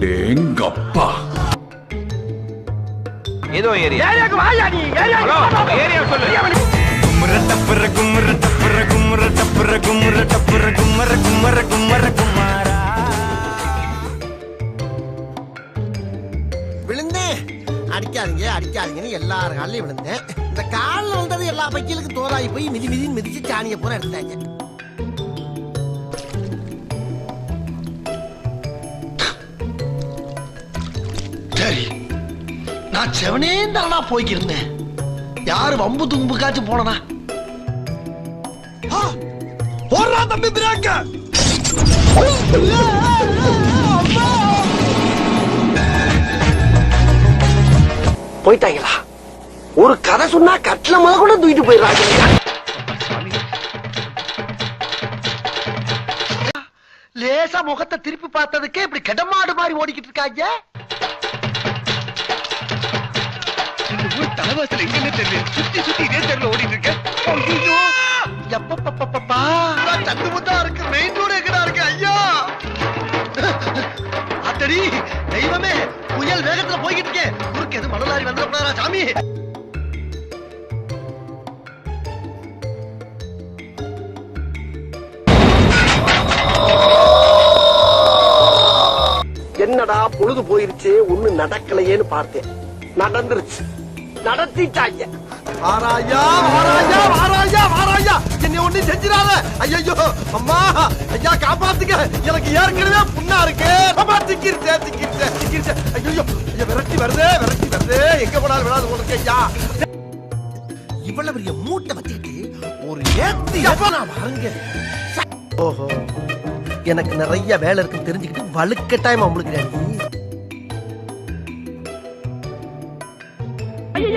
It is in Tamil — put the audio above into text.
அடேங்கப்பா. ஏதோ ஏரியா வாயா நீ ஏரியா சொல்லு. கும்மர டப்பர கும்மர டப்பர கும்மர டப்பர கும்மர டப்பர கும்மர கும்மர கும்மர குமாரா. விழுந்தேன். அடிக்காதீங்க அடிக்காதீங்கன்னு எல்லாரும் காலையும் விழுந்தேன். இந்த காலில் வந்தது எல்லா பைக்கிலுக்கும் தோலாகி போய் மிதிச்சு சாணியை பூரா எடுத்தாங்க. சரி, நான் செவனே தானா போய்க்கிருந்தேன். யாரு வம்பு தும்புக்காச்சும் போனா போடுறா தம்பி பிரேக்க. போயிட்டாங்களா? ஒரு கதை சொன்னா கட்டில முதல் கூட தூக்கிட்டு போயிடுறாங்க. லேசா முகத்தை திருப்பி பார்த்ததுக்கே இப்படி கடமாடு மாதிரி ஓடிக்கிட்டு இருக்காங்க. தலைவாசல எங்கன்னு தெரியல, சுத்தி சுத்தி இதே தெருல ஓடிட்டு இருக்கேன். எப்பப்பா தட்டு முத்தா இருக்கு, மெயின் ரோடு எங்கடா இருக்கு ஐயா? அத்தடி தெய்வமே, புயல் வேகத்துல போய்கிட்டு இருக்கேன். குறுக்கு எது மணலாரி வந்துடக்கூடாதா சாமி? என்னடா பொழுது போயிருச்சு, ஒண்ணு நடக்கலையேன்னு பார்த்தேன். நடந்துருச்சு, நடத்திட்டாங்க. ஆராயா ஆராயா ஆராயா ஆராயா, என்னை ஒண்ணு செஞ்சிடாத. ஐயோ அம்மா, ஐயா காப்பாத்துங்க, எனக்கு ஏற்கனவே புண்ணா இருக்கு. திக்கிருச்சே. ஐயோ விரட்டி வருதே, எங்க போனாலும் விடாது போல ஐயா. இவ்வளவு பெரிய மூட்டை வச்சுக்கிட்டு ஒரு ஏத்தி வாங்க. ஓஹோ, எனக்கு நிறைய வேலை இருக்குன்னு தெரிஞ்சுக்கிட்டு வலுக்கட்டாயமா உங்களுக்கு ஐயோ